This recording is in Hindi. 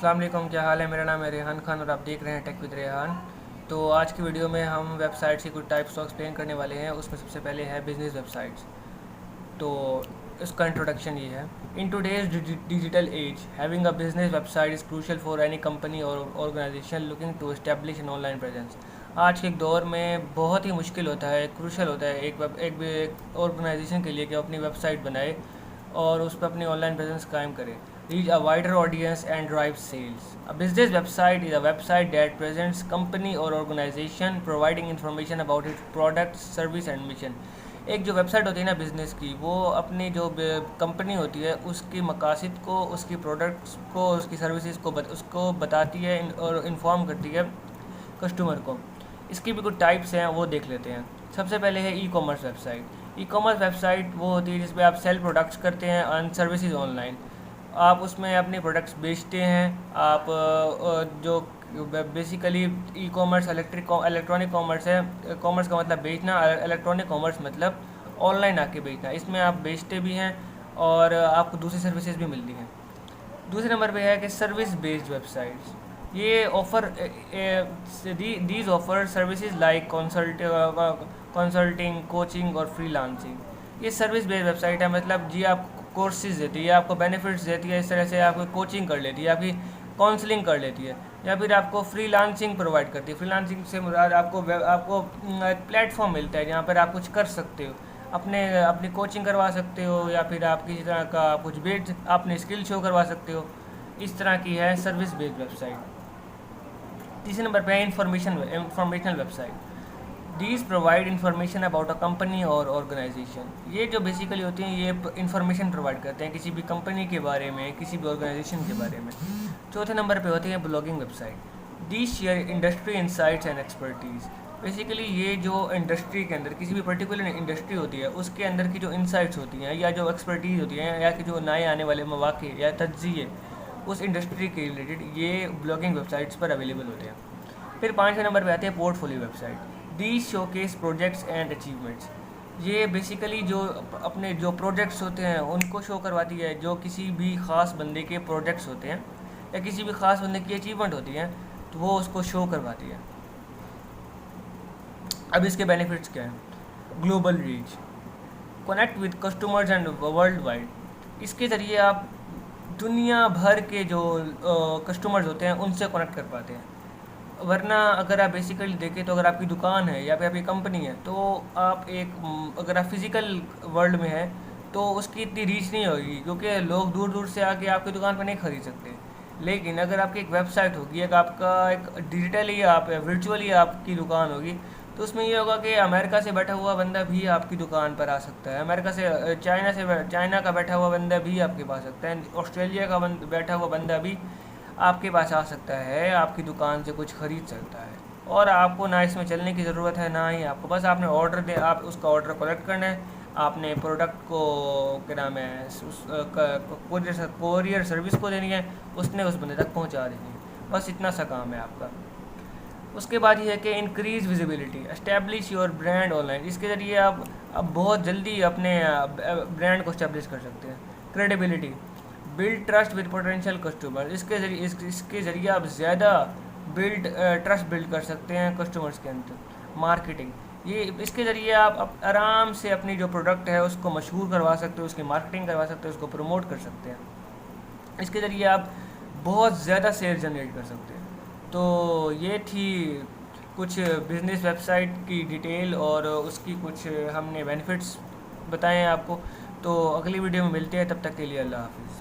अस्सलाम वालेकुम, क्या हाल है। मेरा नाम है रेहान खान और आप देख रहे हैं टेक विद रेहान। तो आज की वीडियो में हम वेबसाइट्स की कुछ टाइप्स को एक्सप्लेन करने वाले हैं। उसमें सबसे पहले है बिजनेस वेबसाइट्स। तो इसका इंट्रोडक्शन ये है। In today's digital age having a business website is crucial for any company और organization looking to establish an online presence. आज के एक दौर में बहुत ही मुश्किल होता है, क्रूशल होता है एक ऑर्गेनाइजेशन के लिए कि अपनी वेबसाइट बनाए और उस पर अपनी ऑनलाइन प्रेजेंस कायम करे, reach a wider audience and drive sales. A business website is a website that presents company or organization providing information about its products, service and mission. एक जो वेबसाइट होती है ना बिज़नेस की, वो अपनी जो कंपनी होती है उसकी मकासद को, उसकी प्रोडक्ट्स को, उसकी सर्विसेज को उसको बताती है और इन्फॉर्म करती है कस्टमर को। इसकी भी कुछ टाइप्स हैं, वो देख लेते हैं। सबसे पहले है e commerce website. E commerce website वो होती है जिसमें आप सेल प्रोडक्ट्स करते हैं अर्न सर्विसेज ऑनलाइन। आप उसमें अपने प्रोडक्ट्स बेचते हैं। आप जो basically e commerce electronic commerce है। कॉमर्स का मतलब बेचना, इलेक्ट्रॉनिक कॉमर्स मतलब ऑनलाइन आके बेचना। इसमें आप बेचते भी हैं और आपको दूसरी सर्विसेज भी मिलती हैं। दूसरे नंबर पे है कि सर्विस बेस्ड वेबसाइट्स। ये offer these offer services like consulting, coaching और फ्रीलांसिंग। ये सर्विस बेस्ड वेबसाइट है, मतलब जी आप कोर्सेज देती है, आपको बेनिफिट्स देती है। इस तरह से आपको कोचिंग कर लेती है, आपकी काउंसलिंग कर लेती है, या फिर आपको फ्रीलांसिंग प्रोवाइड करती है। फ्रीलांसिंग से मुराद आपको एक प्लेटफॉर्म मिलता है जहाँ पर आप कुछ कर सकते हो, अपनी कोचिंग करवा सकते हो, या फिर आप किसी तरह का कुछ बेच अपनी स्किल शो करवा सकते हो। इस तरह की है सर्विस बेस्ड वेबसाइट। तीसरे नंबर पे है informational website. These provide information about a company और ऑर्गेनाइजेशन। ये जो बेसिकली होती हैं ये इन्फॉर्मेशन प्रोवाइड करते हैं किसी भी कंपनी के बारे में, किसी भी ऑर्गेनाइजेशन के बारे में। चौथे नंबर पे होती है blogging website. These share industry insights and expertise. Basically ये जो इंडस्ट्री के अंदर, किसी भी पर्टिकुलर इंडस्ट्री होती है उसके अंदर की जो इंसाइट्स होती हैं या जो एक्सपर्टीज़ होती हैं या कि जो नए आने वाले मौके या तज्ज़िये उस इंडस्ट्री के रिलेटेड, ये ब्लॉगिंग वेबसाइट्स पर अवेलेबल होते हैं। फिर पाँचवें नंबर पे आते हैं portfolio website. These showcase projects and achievements. ये बेसिकली जो अपने जो प्रोजेक्ट्स होते हैं उनको शो करवाती है। जो किसी भी ख़ास बंदे के प्रोजेक्ट्स होते हैं या किसी भी ख़ास बंदे की अचीवमेंट होती हैं तो वो उसको शो करवाती है। अब इसके बेनिफिट्स क्या हैं। Global reach, connect with customers and world wide. इसके ज़रिए आप दुनिया भर के जो कस्टमर्स होते हैं उनसे कनेक्ट कर पाते हैं। वरना अगर आप बेसिकली देखें तो अगर आपकी दुकान है या फिर आपकी कंपनी है तो आप अगर आप फिज़िकल वर्ल्ड में है तो उसकी इतनी रीच नहीं होगी, क्योंकि लोग दूर दूर से आके आपकी दुकान पर नहीं ख़रीद सकते। लेकिन अगर आपकी एक वेबसाइट होगी, एक आपका एक डिजिटली आप वर्चुअली आपकी दुकान होगी, तो उसमें ये होगा कि अमेरिका से बैठा हुआ बंदा भी आपकी दुकान पर आ सकता है। अमेरिका से चाइना का बैठा हुआ बंदा भी आपके पास आ सकता है। ऑस्ट्रेलिया का बैठा हुआ बंदा भी आपके पास आ सकता है, आपकी दुकान से कुछ ख़रीद सकता है। और आपको ना इसमें चलने की ज़रूरत है, ना ही आपको, बस आपने आप उसका ऑर्डर कलेक्ट करना है। आपने प्रोडक्ट को क्या नाम है उस कोरियर सर्विस को देनी है, उसने उस बंदे तक पहुंचा देनी है। बस इतना सा काम है आपका। उसके बाद ये है कि increase visibility, establish your brand online. इसके ज़रिए आप अब बहुत जल्दी अपने ब्रांड को एस्टेब्लिश कर सकते हैं। Credibility, build trust with potential customer. इसके ज़रिए आप ज़्यादा ट्रस्ट बिल्ड कर सकते हैं कस्टमर्स के अंदर। मार्केटिंग, ये इसके ज़रिए आप आराम से अपनी जो प्रोडक्ट है उसको मशहूर करवा सकते हो, उसकी मार्केटिंग करवा सकते हो, उसको प्रमोट कर सकते हैं। इसके ज़रिए आप बहुत ज़्यादा सेल जनरेट कर सकते हैं। तो ये थी कुछ बिज़नेस वेबसाइट की डिटेल और उसकी कुछ हमने बेनिफिट्स बताए हैं आपको। तो अगली वीडियो में मिलते हैं, तब तक के लिए अल्लाह हाफ़िज़।